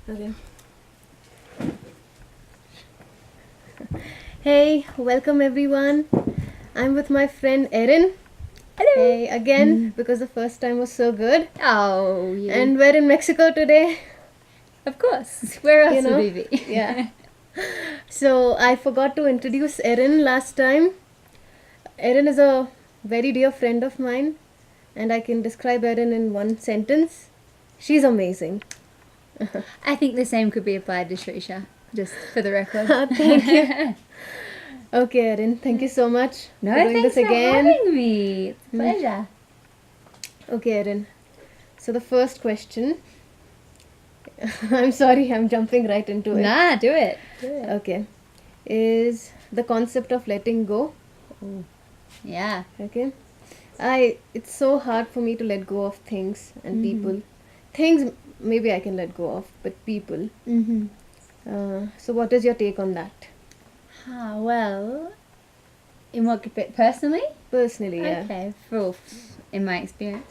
Okay. Hey, welcome everyone. I'm with my friend Erin. Hello. Hey, again, because the first time was so good. Oh, yeah. And we're in Mexico today. Of course. Where else You know? would we be? Yeah. So I forgot to introduce Erin last time. Erin is a very dear friend of mine, and I can describe Erin in one sentence. She's amazing. I think the same could be applied to Shrisha, just for the record. Thank you. Okay, Erin, thank you so much No, for doing thanks this for again. having me. It's a pleasure. Okay, Erin. So the first question. I'm sorry, I'm jumping right into it. Nah, do it. Okay. Is the concept of letting go. Yeah. Okay. It's so hard for me to let go of things and people. Things maybe I can let go of, but people. Mm-hmm. So what is your take on that? Well, in what personally? Personally, yeah. Okay, in my experience.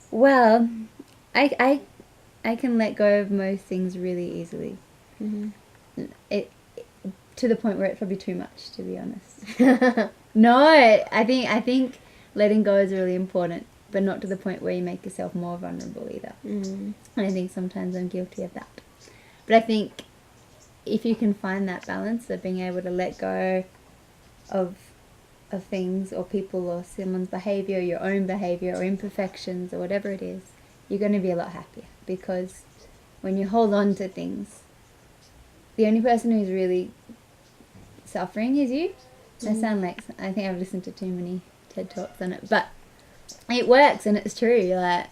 Well, I can let go of most things really easily. Mm-hmm. It to the point where it's probably too much, to be honest. No, I think letting go is really important, but not to the point where you make yourself more vulnerable either. Mm. And I think sometimes I'm guilty of that. But I think if you can find that balance of being able to let go of things or people or someone's behavior, your own behavior or imperfections or whatever it is, you're going to be a lot happier, because when you hold on to things, the only person who's really suffering is you. I sound like, I think I've listened to too many TED Talks on it, but it works and it's true. Like,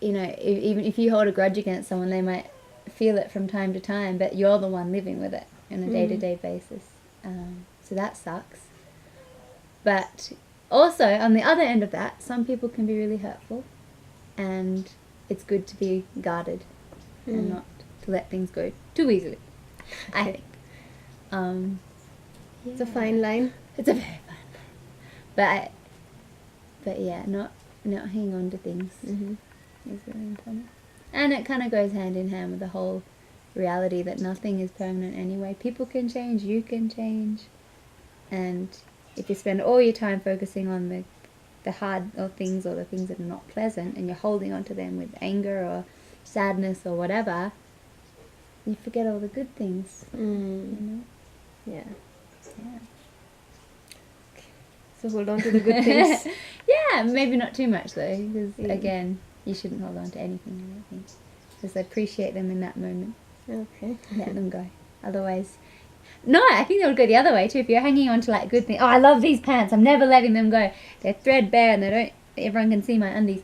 you know, even if you hold a grudge against someone, they might feel it from time to time, but you're the one living with it on a day-to-day basis. So that sucks. But also, on the other end of that, some people can be really hurtful, and it's good to be guarded and not to let things go too easily, I think. It's a fine line. It's a very fine line. But yeah, not hang on to things Mm-hmm. is really important. And it kind of goes hand in hand with the whole reality that nothing is permanent anyway. People can change, you can change. And if you spend all your time focusing on the hard or things or the things that are not pleasant, and you're holding on to them with anger or sadness or whatever, you forget all the good things. Mm. You know? Yeah. Yeah. So hold on to the good things. Yeah, maybe not too much though, because Yeah. again, you shouldn't hold on to anything, I don't think. Just appreciate them in that moment. Okay. Let them go. Otherwise, no, I think they would go the other way too. If you're hanging on to like good things, oh, I love these pants, I'm never letting them go. They're threadbare and everyone can see my undies.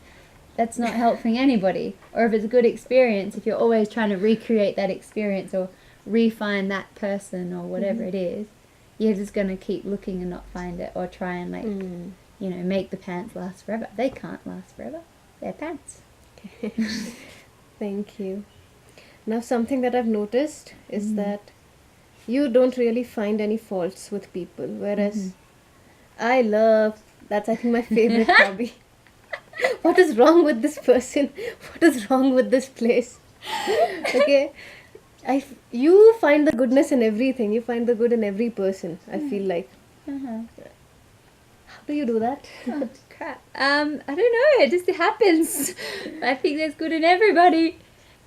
That's not helping anybody. Or if it's a good experience, if you're always trying to recreate that experience or refine that person or whatever it is, you're just going to keep looking and not find it, or try and you know, make the pants last forever. They can't last forever. They're pants. Thank you. Now, something that I've noticed is that you don't really find any faults with people, whereas that's I think my favorite hobby. What is wrong with this person? What is wrong with this place? Okay. You find the goodness in everything. You find the good in every person, I feel like. Uh-huh. How do you do that? Oh, crap. I don't know. It just happens. I think there's good in everybody.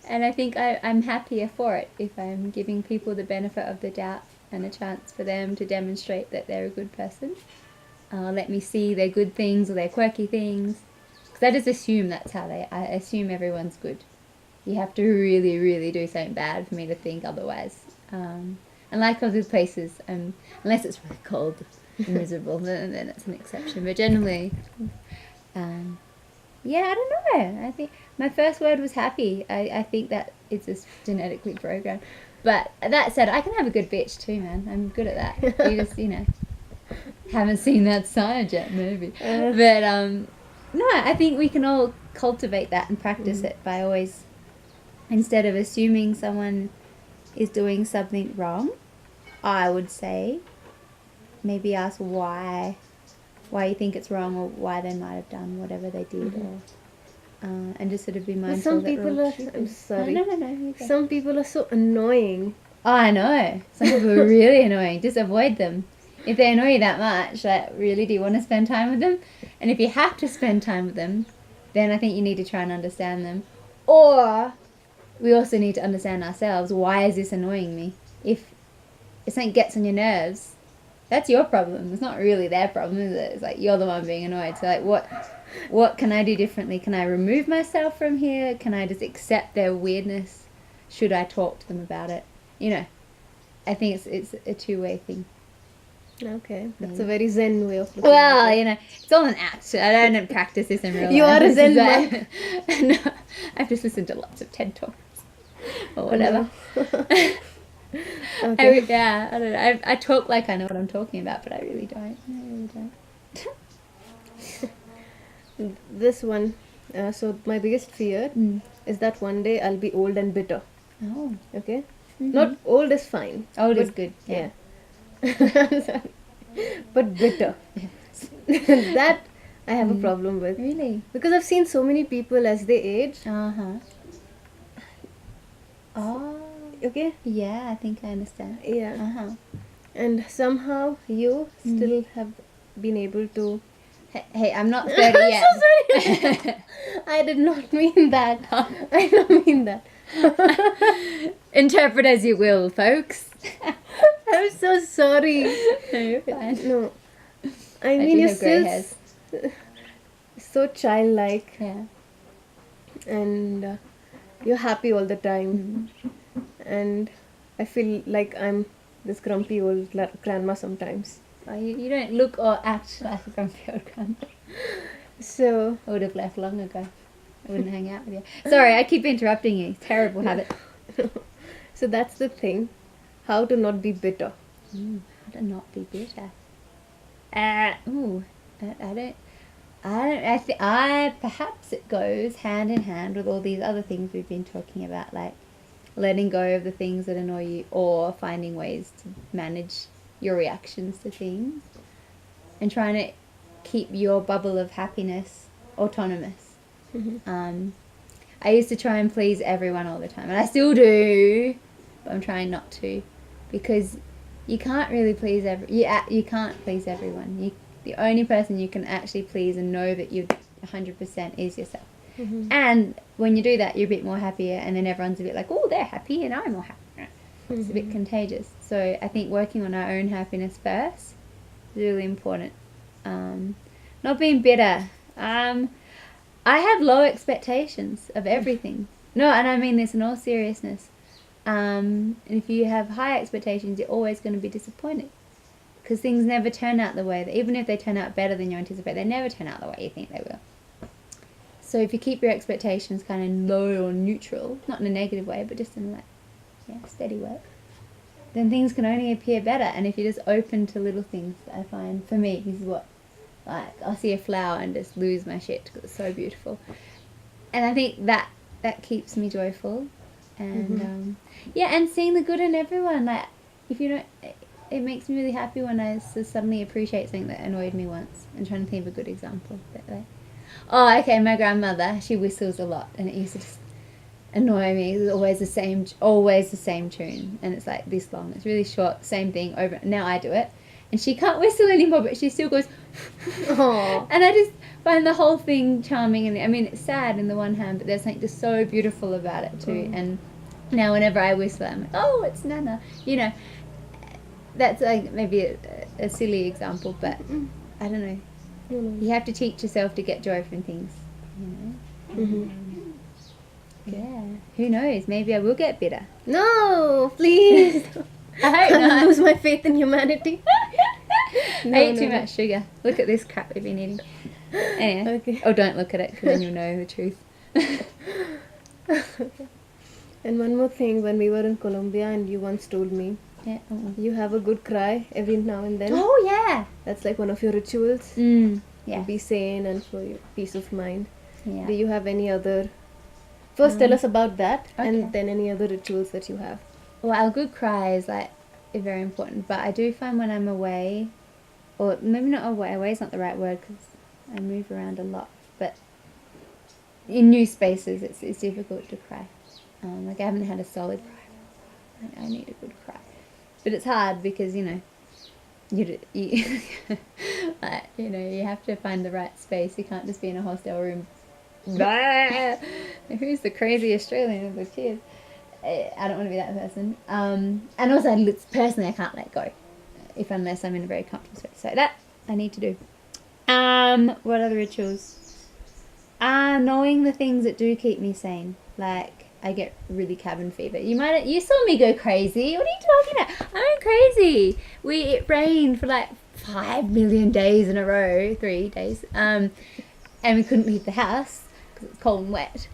And I think I'm happier for it if I'm giving people the benefit of the doubt and a chance for them to demonstrate that they're a good person. Let me see their good things or their quirky things. Because I just assume that's how I assume everyone's good. You have to really, really do something bad for me to think otherwise. And like other places, unless it's really cold and miserable, then it's an exception. But generally, yeah, I don't know. I think my first word was happy. I think that it's just genetically programmed. But that said, I can have a good bitch too, man. I'm good at that. You just, you know, haven't seen that side yet, maybe. But no, I think we can all cultivate that and practice it by always, instead of assuming someone is doing something wrong, I would say maybe ask why you think it's wrong, or why they might have done whatever they did, or and just sort of be But mindful some that we're people all are. stupid. I'm sorry. No. You go. Some people are so annoying. Oh, I know. Some people are really annoying. Just avoid them. If they annoy you that much, like, really, do you want to spend time with them? And if you have to spend time with them, then I think you need to try and understand them. Or we also need to understand ourselves. Why is this annoying me? If something gets on your nerves, that's your problem. It's not really their problem, is it? It's like you're the one being annoyed. So like, what can I do differently? Can I remove myself from here? Can I just accept their weirdness? Should I talk to them about it? I think it's a two-way thing. Okay, that's a very Zen way of looking Well, at it. it's all an act. I don't practice this in real life. You are a This Zen is monk. No, I've just listened to lots of TED Talks or whatever. Okay. I don't know. I talk like I know what I'm talking about, but I really don't. This one. So my biggest fear is that one day I'll be old and bitter. Oh, Okay. Not old is fine. old is but- good. Yeah. But bitter. That I have a problem with. Really? Because I've seen so many people as they age. Uh-huh. Oh, Okay. yeah, I think I understand. Yeah. Uh-huh. And somehow you still have been able to. Hey, I'm not 30 yet. I'm so sorry. I did not mean that. I don't mean that. Interpret as you will, folks. I'm so sorry. No, you're fine. No. I I mean, do you're have grey still hairs. so childlike Yeah. and you're happy all the time. And I feel like I'm this grumpy old grandma sometimes. Oh, you don't look or act like a grumpy old grandma. So, I would have left long ago. I wouldn't hang out with you. Sorry, I keep interrupting you. Terrible habit. so that's the thing. How to not be bitter. How to not be bitter. I perhaps it goes hand in hand with all these other things we've been talking about, like letting go of the things that annoy you or finding ways to manage your reactions to things and trying to keep your bubble of happiness autonomous. I used to try and please everyone all the time, and I still do, but I'm trying not to, because you can't really please you can't please everyone. The only person you can actually please and know that you're 100% is yourself. And when you do that, you're a bit more happier, and then everyone's a bit like, oh, they're happy and I'm more happy. It's a bit contagious. So I think working on our own happiness first is really important. Not being bitter. I have low expectations of everything. No, and I mean this in all seriousness. And if you have high expectations, you're always going to be disappointed. Because things never turn out the way that, even if they turn out better than you anticipate, they never turn out the way you think they will. So if you keep your expectations kind of low or neutral, not in a negative way, but just in steady way, then things can only appear better. And if you're just open to little things, I find, for me, this is what, like, I'll see a flower and just lose my shit because it's so beautiful. And I think that keeps me joyful. And, and seeing the good in everyone. Like, if you don't, it makes me really happy when I suddenly appreciate something that annoyed me once. And trying to think of a good example. Oh, okay, my grandmother, she whistles a lot, and it used to just annoy me. It was always the same tune, and it's like this long. It's really short, same thing over. Now I do it, and she can't whistle anymore, but she still goes. Aww. And I just find the whole thing charming, and I mean it's sad in the one hand, but there's something just so beautiful about it too. And now whenever I whistle, I'm like, oh, it's Nana. That's like maybe a silly example, but I don't know. You have to teach yourself to get joy from things, Yeah. Who knows? Maybe I will get bitter. No, please. I hope I'll not. lose my faith in humanity. I ate too much sugar. Look at this crap we've been eating. Anyway. Okay. Oh, don't look at it, because then you'll know the truth. And one more thing, when we were in Colombia and you once told me Yeah. you have a good cry every now and then. Oh, yeah. That's like one of your rituals. Yeah. To be sane and for your peace of mind. Yeah. Do you have any other... First tell us about that, okay. and then any other rituals that you have. Well, a good cry is very important, but I do find when I'm away, or maybe not away is not the right word because I move around a lot, but in new spaces, it's difficult to cry. Like I haven't had a solid cry. I need a good cry, but it's hard because you like, you have to find the right space. You can't just be in a hostel room. Who's the crazy Australian with the kids? I don't want to be that person. And also, personally, I can't let go unless I'm in a very comfortable space. So that I need to do. What other rituals? Knowing the things that do keep me sane. Like I get really cabin fever. You saw me go crazy. What are you talking about? I went crazy. It rained for like 5 million days in a row, 3 days. And we couldn't leave the house because it was cold and wet.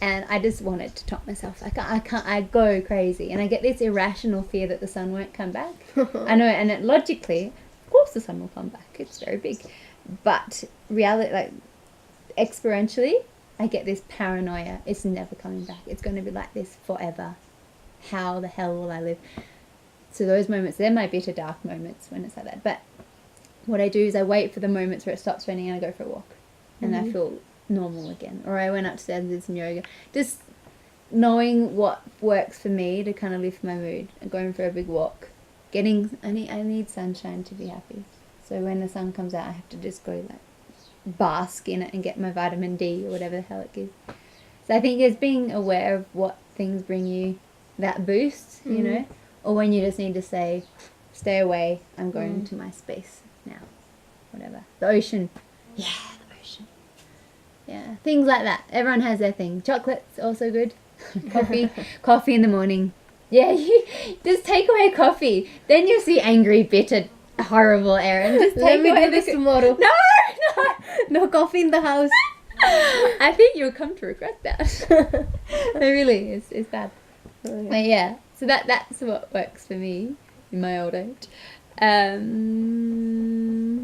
And I just wanted to top myself. I go crazy. And I get this irrational fear that the sun won't come back. I know, and logically, of course the sun will come back. It's very big. But reality, like, experientially, I get this paranoia. It's never coming back. It's going to be like this forever. How the hell will I live? So those moments, they're my bitter, dark moments when it's like that. But what I do is I wait for the moments where it stops raining and I go for a walk. And I feel normal again. Or I went upstairs and did some yoga. Just knowing what works for me to kind of lift my mood. Going for a big walk. I need sunshine to be happy. So when the sun comes out, I have to just go like bask in it and get my vitamin D or whatever the hell it gives. So I think it's being aware of what things bring you that boost, or when you just need to say, stay away, I'm going to my space now. Whatever. The ocean. Yeah, the ocean. Yeah, things like that. Everyone has their thing. Chocolate's also good. Coffee in the morning. Yeah, you just take away coffee. Then you'll see angry, bitter, horrible Erin. Just Let me do this tomorrow. No coffee in the house. I think you'll come to regret that. It really is. It's bad. Okay. But yeah, so that's what works for me in my old age.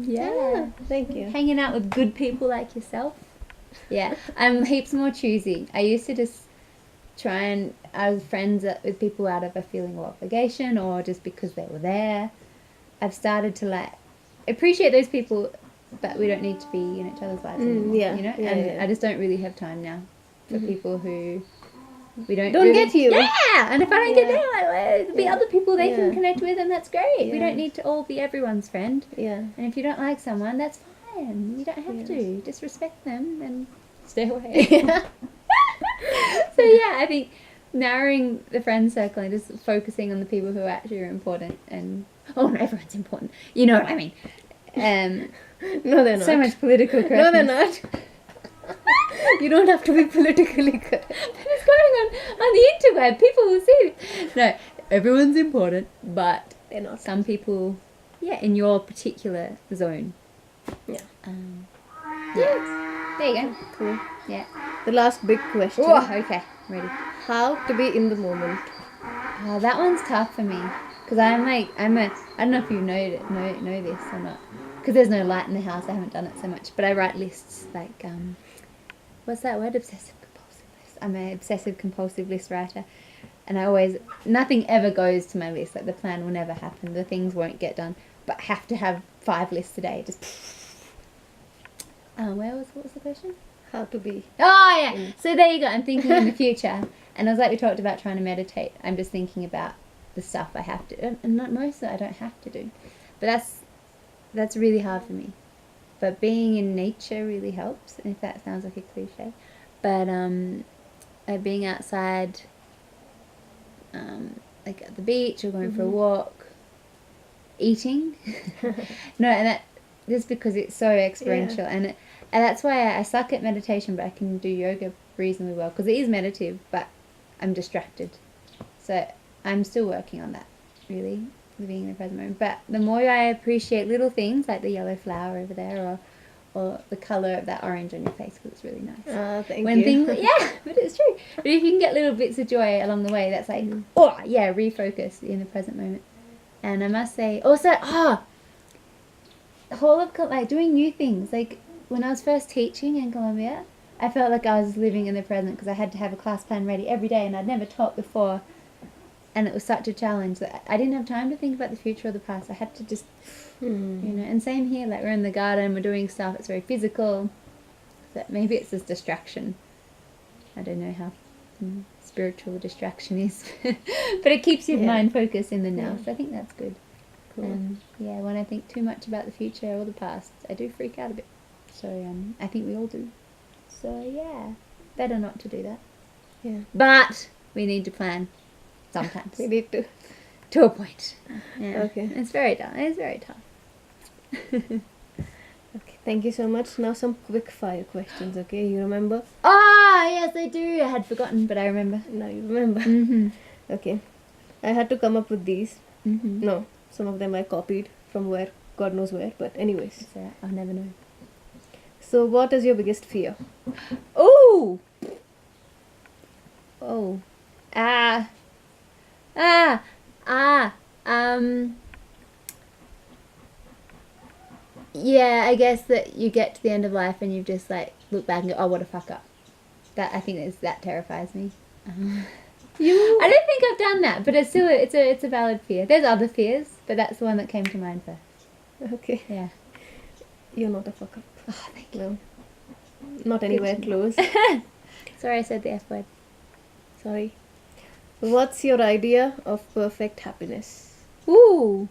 Yeah. Thank you. Hanging out with good people like yourself. Yeah, I'm heaps more choosy. I used to just I was friends with people out of a feeling of obligation or just because they were there. I've started to appreciate those people, but we don't need to be in each other's lives anymore. I just don't really have time now for people who we don't really get you. Yeah, and if I don't get them, there'll be other people they can connect with, and that's great. We don't need to all be everyone's friend. Yeah. And if you don't like someone, that's fine. You don't have to. Just respect them and stay away. So yeah, I think narrowing the friend circle and just focusing on the people who actually are important. And no, everyone's important. You know what I mean? No, they're not. So much political correctness. No, they're not. You don't have to be politically correct. It's going on the interweb. People will see. No, everyone's important, but They're not. some people, in your particular zone. Yeah. Yeah. There you go. Cool. Yeah. The last big question. Oh, okay. Ready. How to be in the moment. Oh, that one's tough for me. Because I don't know if you know this or not. Because there's no light in the house, I haven't done it so much. But I write lists like, what's that word? Obsessive compulsive list. I'm an obsessive compulsive list writer. And nothing ever goes to my list. Like the plan will never happen. The things won't get done. But I have to have 5 lists a day. Just, what was the question? How to be. Oh, yeah. So there you go. I'm thinking in the future. And as we talked about trying to meditate, I'm just thinking about the stuff I have to, and not most of it I don't have to do. But that's really hard for me. But being in nature really helps, and if that sounds like a cliche. But being outside, like at the beach or going for a walk, eating. No, and that just because it's so experiential, and that's why I suck at meditation, but I can do yoga reasonably well because it is meditative, but I'm distracted. So I'm still working on that, really, living in the present moment. But the more I appreciate little things like the yellow flower over there, or the colour of that orange on your face, because it's really nice. Thank you. But it's true. But if you can get little bits of joy along the way, that's like, refocus in the present moment. And I must say, also, the whole of doing new things. Like when I was first teaching in Colombia, I felt like I was living in the present because I had to have a class plan ready every day, and I'd never taught before. And it was such a challenge that I didn't have time to think about the future or the past. I had to just, and same here, we're in the garden, we're doing stuff, it's very physical. So maybe it's this distraction I don't know how spiritual distraction is, but it keeps your Yeah. mind focused in the now. Yeah. So I think that's good. Cool. And yeah, when I think too much about the future or the past, I do freak out a bit. So I think we all do. So yeah, better not to do that. Yeah. But we need to plan sometimes We need to. to a point. Yeah. Okay. It's very tough. It's very tough. Okay. Thank you so much. Now some quick fire questions. Okay. You remember? Ah, yes, I do. I had forgotten, but I remember. Now you remember. Mhm. Okay. I had to come up with these. Mhm. No, some of them I copied from where, God knows where. But anyways. So I'll never know. So what is your biggest fear? Oh. Oh. Ah. Ah. Ah. Yeah, I guess that you get to the end of life and you just like look back and go, "Oh, what a fuck up." That terrifies me. You. I don't think I've done that, but it's still it's a valid fear. There's other fears, but that's the one that came to mind first. Okay. Yeah. You're not a fuck up. Oh, thank you. No. Not anywhere to close. Sorry, I said the F word. Sorry. What's your idea of perfect happiness? Ooh,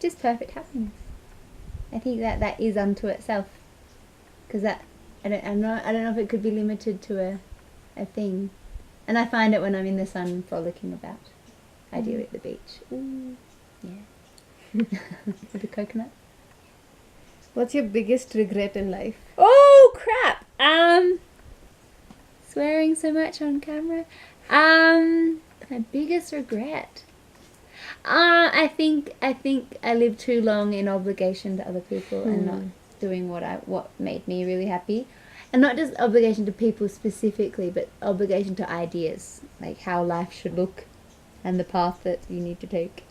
just perfect happiness. I think that is unto itself, because I don't know if it could be limited to a thing, and I find it when I'm in the sun frolicking about, ideally at the beach. Ooh, yeah, with a coconut. What's your biggest regret in life? Oh crap! Swearing so much on camera. My biggest regret. I think I lived too long in obligation to other people and not doing what made me really happy, and not just obligation to people specifically, but obligation to ideas, like how life should look, and the path that you need to take.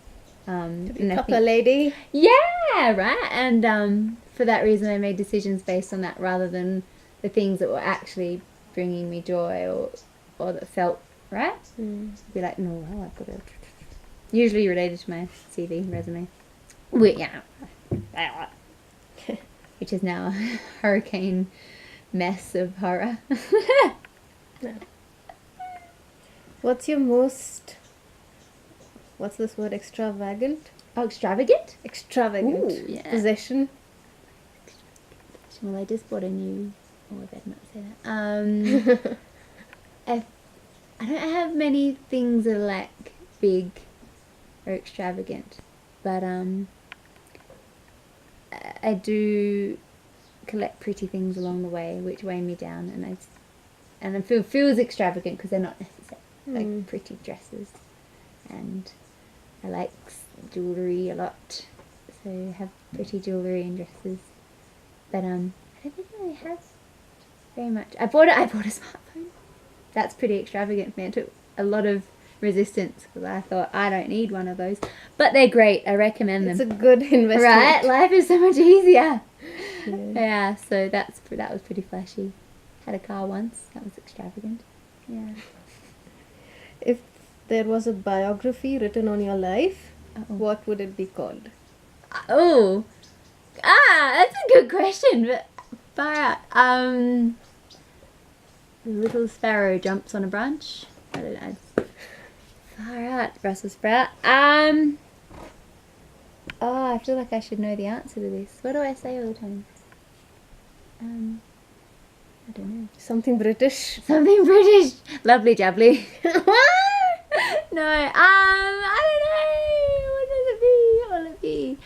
And I Proper think- lady. yeah, right. And for that reason, I made decisions based on that rather than the things that were actually bringing me joy or that felt right. Be like, no, well, I've got to. Usually related to my CV resume, which is now a hurricane mess of horror. What's your most... What's this word? Extravagant? Oh, extravagant. Extravagant. Ooh, yeah. Possession. Well, I just bought a new. Oh, I better not say that. I don't have many things that are like big or extravagant, but I do collect pretty things along the way, which weigh me down, and it feels extravagant because they're not necessary. Like pretty dresses, and I like jewellery a lot, so I have pretty jewellery and dresses. But I don't think I really have very much. I bought a smartphone. That's pretty extravagant for me. It took a lot of resistance because I thought I don't need one of those, but they're great. I recommend them. It's a good investment. Right, life is so much easier. Yeah. Yeah, so that was pretty flashy. Had a car once. That was extravagant. Yeah. If there was a biography written on your life, Uh-oh. what would it be called? Oh, that's a good question. But far out. The little sparrow jumps on a branch. I don't know. Far out, Brussels sprout. Oh, I feel like I should know the answer to this. What do I say all the time? I don't know. Something British. Something British. Lovely jubbly. No, I don't know. What does it be? What will it be?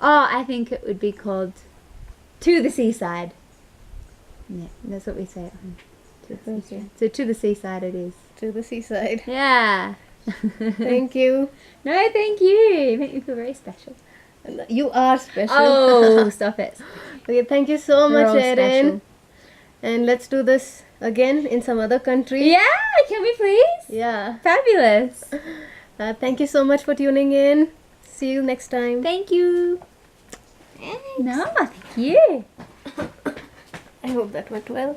Oh, I think it would be called To the Seaside. Yeah, that's what we say at home. To the Okay. seaside. So to the seaside it is. To the seaside. Yeah. Thank you. No, thank you. You make me feel very special. You are special. Oh, stop it. Okay, thank you so We're much, all Erin. special. And let's do this again in some other country. Yeah, can we please? Yeah. Fabulous. Thank you so much for tuning in. See you next time. Thank you. No, thank you. I hope that went well.